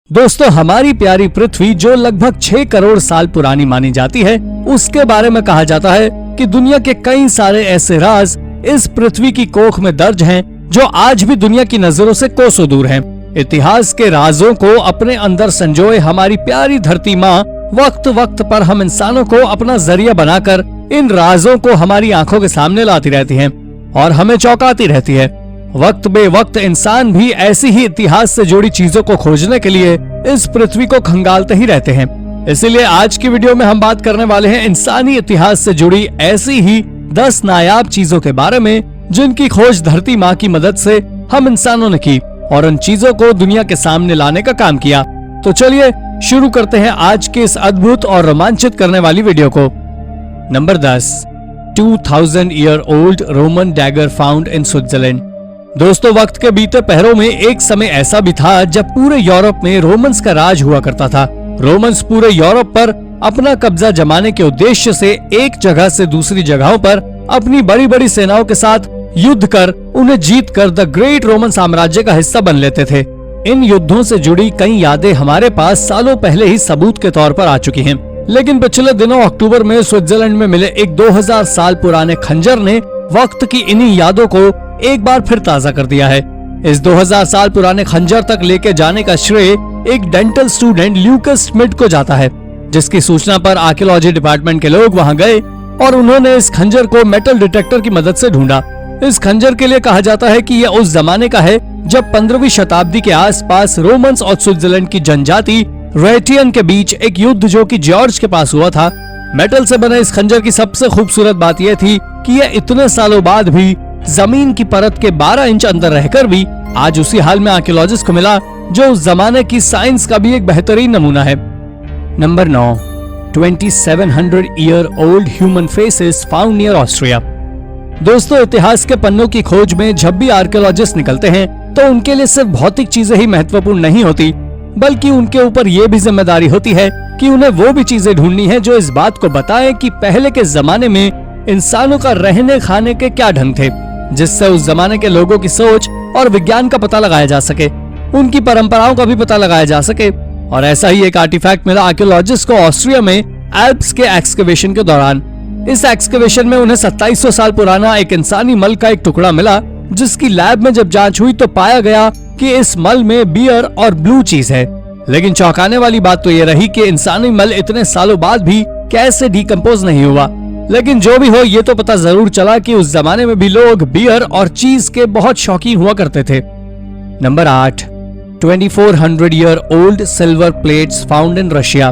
दोस्तों, हमारी प्यारी पृथ्वी जो लगभग 6 करोड़ साल पुरानी मानी जाती है, उसके बारे में कहा जाता है कि दुनिया के कई सारे ऐसे राज इस पृथ्वी की कोख में दर्ज हैं, जो आज भी दुनिया की नजरों से कोसों दूर हैं। इतिहास के राजों को अपने अंदर संजोए हमारी प्यारी धरती माँ वक्त वक्त पर हम इंसानों को अपना जरिया बनाकर इन राजों को हमारी आंखों के सामने लाती रहती है और हमें चौंकाती रहती है। वक्त बे वक्त इंसान भी ऐसी ही इतिहास से जुड़ी चीजों को खोजने के लिए इस पृथ्वी को खंगालते ही रहते हैं। इसीलिए आज की वीडियो में हम बात करने वाले हैं इंसानी इतिहास से जुड़ी ऐसी ही 10 नायाब चीजों के बारे में, जिनकी खोज धरती माँ की मदद से हम इंसानों ने की और उन चीजों को दुनिया के सामने लाने का काम किया। तो चलिए शुरू करते हैं आज के इस अद्भुत और रोमांचित करने वाली वीडियो को। Number 10, 2000 year old Roman dagger found in Switzerland. दोस्तों, वक्त के बीते पहरों में एक समय ऐसा भी था जब पूरे यूरोप में रोमन्स का राज हुआ करता था। रोमन्स पूरे यूरोप पर अपना कब्जा जमाने के उद्देश्य से एक जगह से दूसरी जगहों पर अपनी बड़ी बड़ी सेनाओं के साथ युद्ध कर उन्हें जीत कर द ग्रेट रोमन साम्राज्य का हिस्सा बन लेते थे। इन युद्धों से जुड़ी कई यादें हमारे पास सालों पहले ही सबूत के तौर पर आ चुकी हैं। लेकिन पिछले दिनों अक्टूबर में स्विट्जरलैंड में मिले एक 2000 साल पुराने खंजर ने वक्त की इन्हीं यादों को एक बार फिर ताजा कर दिया है। इस 2000 साल पुराने खंजर तक लेके जाने का श्रेय एक डेंटल स्टूडेंट ल्यूकस स्मिथ को जाता है, जिसकी सूचना पर आर्कियोलॉजी डिपार्टमेंट के लोग वहां गए और उन्होंने इस खंजर को मेटल डिटेक्टर की मदद से ढूंढा। इस खंजर के लिए कहा जाता है कि यह उस जमाने का है जब 15वीं शताब्दी के आसपास रोमन्स और स्विट्जरलैंड की जनजाति रेटियन के बीच एक युद्ध जो कि जॉर्ज के पास हुआ था। मेटल से बने इस खंजर की सबसे खूबसूरत बात यह थी कि यह इतने सालों बाद भी जमीन की परत के 12 इंच अंदर रहकर भी आज उसी हाल में आर्कियोलॉजिस्ट को मिला, जो उस जमाने की साइंस का भी एक बेहतरीन नमूना है। Number 9, 2700 year old human faces found near Austria. दोस्तों, इतिहास के पन्नों की खोज में जब भी आर्कियोलॉजिस्ट निकलते हैं तो उनके लिए सिर्फ भौतिक चीजें ही महत्वपूर्ण नहीं होती, बल्कि उनके ऊपर ये भी जिम्मेदारी होती है कि उन्हें वो भी चीजें ढूंढनी है जो इस बात को बताएं कि पहले के जमाने में इंसानों का रहने खाने के क्या ढंग थे, जिससे उस जमाने के लोगों की सोच और विज्ञान का पता लगाया जा सके, उनकी परंपराओं का भी पता लगाया जा सके। और ऐसा ही एक आर्टिफैक्ट मिला आर्कियोलॉजिस्ट को ऑस्ट्रिया में एल्प्स के एक्सकवेशन के दौरान। इस एक्सकवेशन में उन्हें 2700 साल पुराना एक इंसानी मल का एक टुकड़ा मिला, जिसकी लैब में जब जांच हुई तो पाया गया कि इस मल में बियर और ब्लू चीज है। लेकिन चौंकाने वाली बात तो ये रही कि इंसानी मल इतने सालों बाद भी कैसे डिकम्पोज नहीं हुआ। लेकिन जो भी हो, ये तो पता जरूर चला कि उस जमाने में भी लोग बियर और चीज के बहुत शौकीन हुआ करते थे। Number 8, 2400 year old silver plates found in Russia.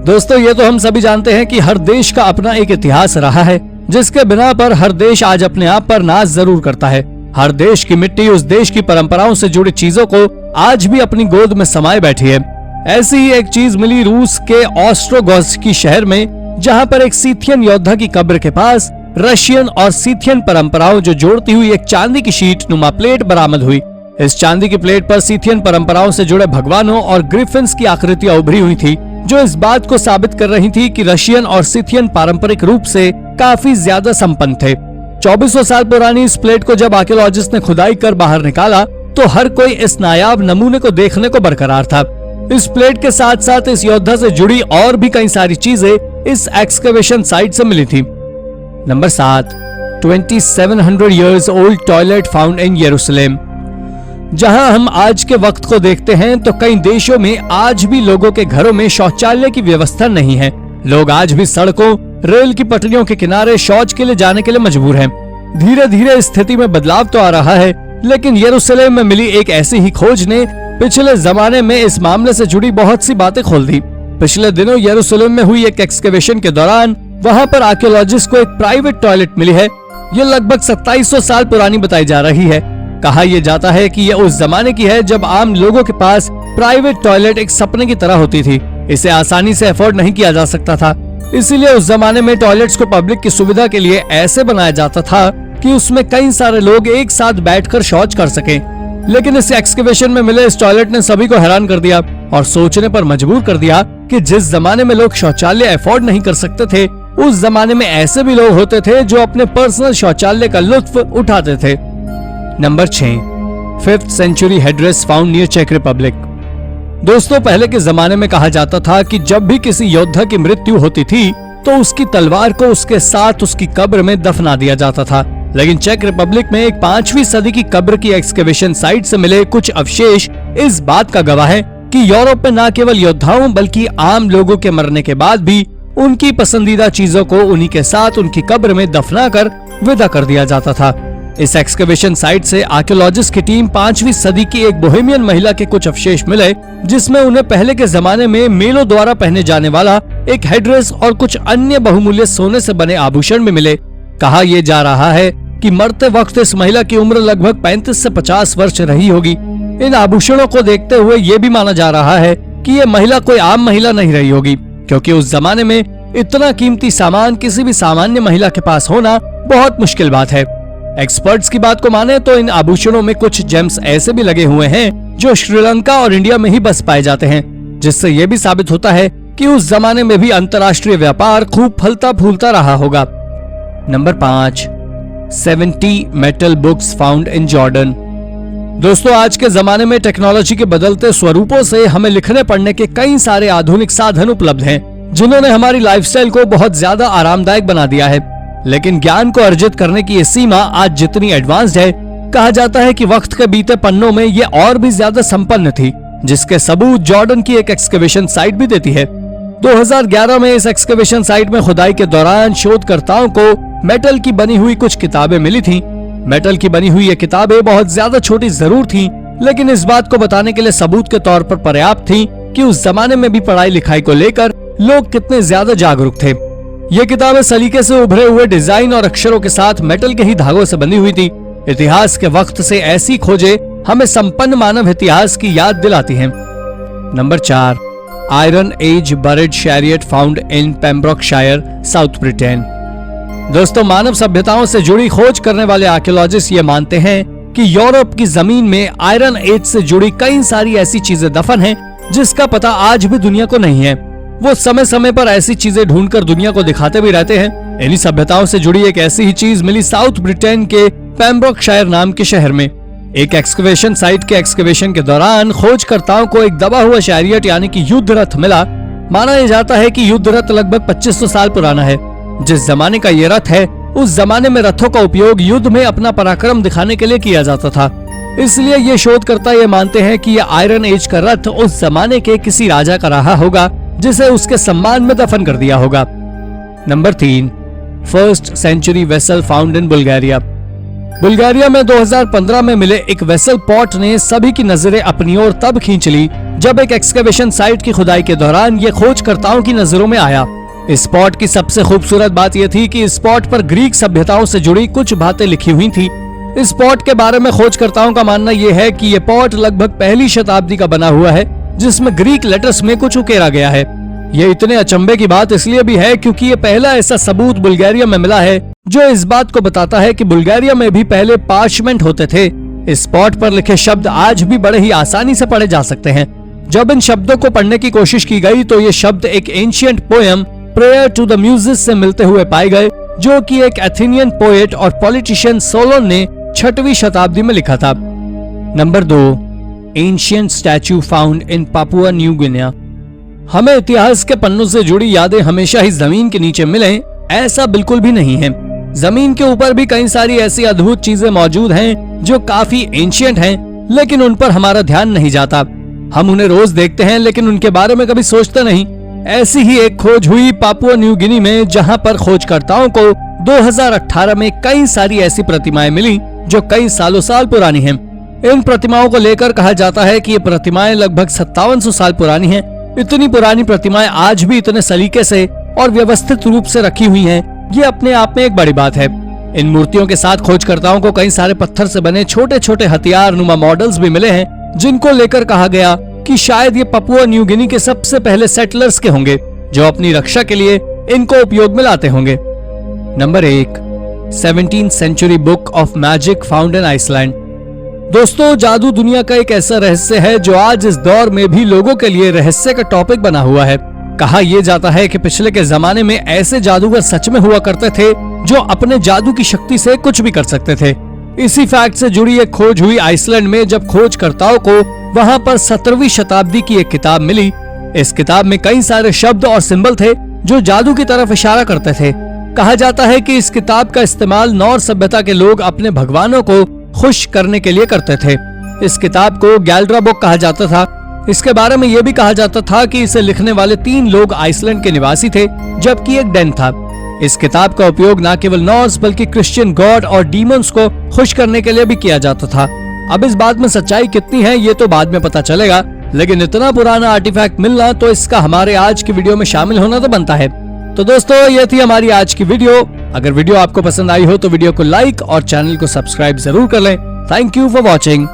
दोस्तों, ये तो हम सभी जानते हैं कि हर देश का अपना एक इतिहास रहा है, जिसके बिना पर हर देश आज अपने आप पर नाज जरूर करता है। हर देश की मिट्टी उस देश की परंपराओं से जुड़ी चीजों को आज भी अपनी गोद में समाये बैठी है। ऐसी ही एक चीज मिली रूस के ऑस्ट्रोगोत्स्की शहर में, जहां पर एक सीथियन योद्धा की कब्र के पास रशियन और सीथियन परंपराओं जो जोड़ती हुई एक चांदी की शीट नुमा प्लेट बरामद हुई। इस चांदी की प्लेट पर सीथियन परंपराओं से जुड़े भगवानों और ग्रिफिन्स की आकृतियां उभरी हुई थी, जो इस बात को साबित कर रही थी कि रशियन और सीथियन पारंपरिक रूप से काफी ज्यादा संपन्न थे। 2400 साल पुरानी इस प्लेट को जब आर्कियोलॉजिस्ट ने खुदाई कर बाहर निकाला तो हर कोई इस नायाब नमूने को देखने को बरकरार था। इस प्लेट के साथ साथ इस योद्धा से जुड़ी और भी कई सारी चीजें इस एक्सकवेशन साइट से मिली थी। Number 7, 2700 years old toilet found in यरूशलेम। जहां हम आज के वक्त को देखते हैं तो कई देशों में आज भी लोगों के घरों में शौचालय की व्यवस्था नहीं है। लोग आज भी सड़कों, रेल की पटरियों के किनारे शौच के लिए जाने के लिए मजबूर हैं। धीरे धीरे इस स्थिति में बदलाव तो आ रहा है, लेकिन यरूशलेम में मिली एक ऐसी ही खोज ने पिछले जमाने में इस मामले से जुड़ी बहुत सी बातें खोल दी। पिछले दिनों यरूशलेम में हुई एक एक्सकवेशन के दौरान वहां पर आर्कियोलॉजिस्ट को एक प्राइवेट टॉयलेट मिली है। ये लगभग 2700 साल पुरानी बताई जा रही है। कहा यह जाता है कि यह उस जमाने की है जब आम लोगों के पास प्राइवेट टॉयलेट एक सपने की तरह होती थी। इसे आसानी से अफोर्ड नहीं किया जा सकता था, इसीलिए उस जमाने में टॉयलेट्स को पब्लिक की सुविधा के लिए ऐसे बनाया जाता था कि उसमें कई सारे लोग एक साथ बैठकर शौच कर सकें। लेकिन इस एक्सकवेशन में मिले इस टॉयलेट ने सभी को हैरान कर दिया और सोचने पर मजबूर कर दिया कि जिस जमाने में लोग शौचालय अफोर्ड नहीं कर सकते थे, उस जमाने में ऐसे भी लोग होते थे जो अपने पर्सनल शौचालय का लुत्फ उठाते थे। Number 6, 5th century headdress found near चेक रिपब्लिक। दोस्तों, पहले के जमाने में कहा जाता था कि जब भी किसी योद्धा की मृत्यु होती थी तो उसकी तलवार को उसके साथ उसकी कब्र में दफना दिया जाता था। लेकिन चेक रिपब्लिक में एक 5वीं सदी की कब्र की एक्सकेवेशन साइट से मिले कुछ अवशेष इस बात का गवाह है कि यूरोप में न केवल योद्धाओं बल्कि आम लोगों के मरने के बाद भी उनकी पसंदीदा चीजों को उन्हीं के साथ उनकी कब्र में दफना कर विदा कर दिया जाता था। इस एक्सकेवेशन साइट से आर्कियोलॉजिस्ट की टीम 5वीं सदी की एक बोहेमियन महिला के कुछ अवशेष मिले, जिसमें उन्हें पहले के जमाने में मेलों द्वारा पहने जाने वाला एक हेड्रेस और कुछ अन्य बहुमूल्य सोने से बने आभूषण भी मिले। कहा यह जा रहा है कि मरते वक्त इस महिला की उम्र लगभग 35 से 50 वर्ष रही होगी। इन आभूषणों को देखते हुए ये भी माना जा रहा है कि ये महिला कोई आम महिला नहीं रही होगी, क्योंकि उस जमाने में इतना कीमती सामान किसी भी सामान्य महिला के पास होना बहुत मुश्किल बात है। एक्सपर्ट्स की बात को माने तो इन आभूषणों में कुछ जेम्स ऐसे भी लगे हुए हैं जो श्रीलंका और इंडिया में ही बस पाए जाते हैं, जिससे यह भी साबित होता है कि उस जमाने में भी अंतर्राष्ट्रीय व्यापार खूब फलता फूलता रहा होगा। Number 5, 70 metal books found in Jordan. दोस्तों, आज के जमाने में टेक्नोलॉजी के बदलते स्वरूपों से हमें लिखने पढ़ने के कई सारे आधुनिक साधन उपलब्ध हैं, जिन्होंने हमारी लाइफस्टाइल को बहुत ज्यादा आरामदायक बना दिया है। लेकिन ज्ञान को अर्जित करने की ये सीमा आज जितनी एडवांस्ड है, कहा जाता है कि वक्त के बीते पन्नों में ये और भी ज्यादा संपन्न थी, जिसके सबूत जॉर्डन की एक एक्सकेवेशन साइट भी देती है। 2011 में इस एक्सकेवेशन साइट में खुदाई के दौरान शोधकर्ताओं को मेटल की बनी हुई कुछ किताबें मिली थीं। मेटल की बनी हुई ये किताबें बहुत ज्यादा छोटी जरूर थीं, लेकिन इस बात को बताने के लिए सबूत के तौर पर पर्याप्त थीं कि उस जमाने में भी पढ़ाई लिखाई को लेकर लोग कितने ज्यादा जागरूक थे। ये किताबें सलीके से उभरे हुए डिजाइन और अक्षरों के साथ मेटल के ही धागों से बनी हुई थी। इतिहास के वक्त से ऐसी खोजें हमें संपन्न मानव इतिहास की याद दिलाती हैं। Number 4, iron age buried chariot found in Pembrokeshire, south Britain. दोस्तों, मानव सभ्यताओं से जुड़ी खोज करने वाले आर्कियोलॉजिस्ट ये मानते हैं कि यूरोप की जमीन में आयरन एज से जुड़ी कई सारी ऐसी चीजें दफन हैं जिसका पता आज भी दुनिया को नहीं है। वो समय समय पर ऐसी चीजें ढूंढकर दुनिया को दिखाते भी रहते हैं। इन्हीं सभ्यताओं से जुड़ी एक ऐसी ही चीज मिली साउथ ब्रिटेन के पेम्ब्रोकशायर नाम के शहर में। एक एक्सकेवेशन साइट के एक्सकेवेशन के दौरान खोजकर्ताओं को एक दबा हुआ शैरियट यानी कि युद्ध रथ मिला। माना यह जाता है कि युद्ध रथ लगभग 2500 साल पुराना है। जिस जमाने का ये रथ है, उस जमाने में रथों का उपयोग युद्ध में अपना पराक्रम दिखाने के लिए किया जाता था। इसलिए ये शोधकर्ता ये मानते हैं कि यह आयरन एज का रथ उस जमाने के किसी राजा का रहा होगा, जिसे उसके सम्मान में दफन कर दिया होगा। Number 3, first century vessel found in Bulgaria. Bulgaria में 2015 में मिले एक वेसल पॉट ने सभी की नजरें अपनी ओर तब खींच ली जब एक एक्सकेवेशन साइट की खुदाई के दौरान ये खोजकर्ताओं की नजरों में आया। इस पॉट की सबसे खूबसूरत बात यह थी कि इस पॉट पर ग्रीक सभ्यताओं से जुड़ी कुछ बातें लिखी हुई थी। इस पॉट के बारे में खोजकर्ताओं का मानना यह है कि यह पॉट लगभग पहली शताब्दी का बना हुआ है, जिसमें ग्रीक लेटर्स में कुछ उकेरा गया है। ये इतने अचंभे की बात इसलिए भी है क्योंकि ये पहला ऐसा सबूत बुल्गारिया में मिला है जो इस बात को बताता है कि बुल्गारिया में भी पहले पार्चमेंट होते थे। इस स्पॉट पर लिखे शब्द आज भी बड़े ही आसानी से पढ़े जा सकते हैं। जब इन शब्दों को पढ़ने की कोशिश की गई तो ये शब्द एक ancient poem prayer to the Muses से मिलते हुए पाए गए, जो कि एक एथेनियन पोएट और पॉलिटिशियन सोलोन ने 6वीं शताब्दी में लिखा था। Number 2, ancient statue found in Papua New Guinea. हमें इतिहास के पन्नों से जुड़ी यादें हमेशा ही जमीन के नीचे मिलें, ऐसा बिल्कुल भी नहीं है। जमीन के ऊपर भी कई सारी ऐसी अद्भुत चीजें मौजूद हैं जो काफी एंशिएंट हैं, लेकिन उन पर हमारा ध्यान नहीं जाता। हम उन्हें रोज देखते हैं लेकिन उनके बारे में कभी सोचते नहीं। ऐसी ही एक खोज हुई पापुआ न्यू गिनी में, जहां पर खोजकर्ताओं को 2018 में कई सारी ऐसी प्रतिमाएं मिली जो कई सालों साल पुरानी हैं। इन प्रतिमाओं को लेकर कहा जाता है कि ये प्रतिमाएं लगभग 5700 साल पुरानी हैं। इतनी पुरानी प्रतिमाएं आज भी इतने सलीके से और व्यवस्थित रूप से रखी हुई हैं, ये अपने आप में एक बड़ी बात है। इन मूर्तियों के साथ खोजकर्ताओं को कई सारे पत्थर से बने छोटे छोटे हथियार नुमा मॉडल्स भी मिले हैं, जिनको लेकर कहा गया कि शायद ये पापुआ न्यू गिनी के सबसे पहले सेटलर्स के होंगे, जो अपनी रक्षा के लिए इनको उपयोग में लाते होंगे। Number 1, 17th century book of magic found in Iceland. दोस्तों, जादू दुनिया का एक ऐसा रहस्य है जो आज इस दौर में भी लोगों के लिए रहस्य का टॉपिक बना हुआ है। कहा यह जाता है कि पिछले के जमाने में ऐसे जादूगर सच में हुआ करते थे जो अपने जादू की शक्ति से कुछ भी कर सकते थे। इसी फैक्ट से जुड़ी एक खोज हुई आइसलैंड में, जब खोजकर्ताओं को वहाँ पर 17वीं शताब्दी की एक किताब मिली। इस किताब में कई सारे शब्द और सिंबल थे जो जादू की तरफ इशारा करते थे। कहा जाता है कि इस किताब का इस्तेमाल नॉर सभ्यता के लोग अपने भगवानों को खुश करने के लिए करते थे। इस किताब को गैल्ड्रा बुक कहा जाता था। इसके बारे में यह भी कहा जाता था कि इसे लिखने वाले 3 लोग आइसलैंड के निवासी थे, जबकि एक डेन था। इस किताब का उपयोग न केवल नॉर्स बल्कि क्रिश्चियन गॉड और डीमंस को खुश करने के लिए भी किया जाता था। अब इस बात में सच्चाई कितनी है ये तो बाद में पता चलेगा, लेकिन इतना पुराना आर्टिफैक्ट मिलना तो इसका हमारे आज की वीडियो में शामिल होना तो बनता है। तो दोस्तों ये थी हमारी आज की वीडियो। अगर वीडियो आपको पसंद आई हो तो वीडियो को लाइक और चैनल को सब्सक्राइब जरूर कर लें। Thank you for watching.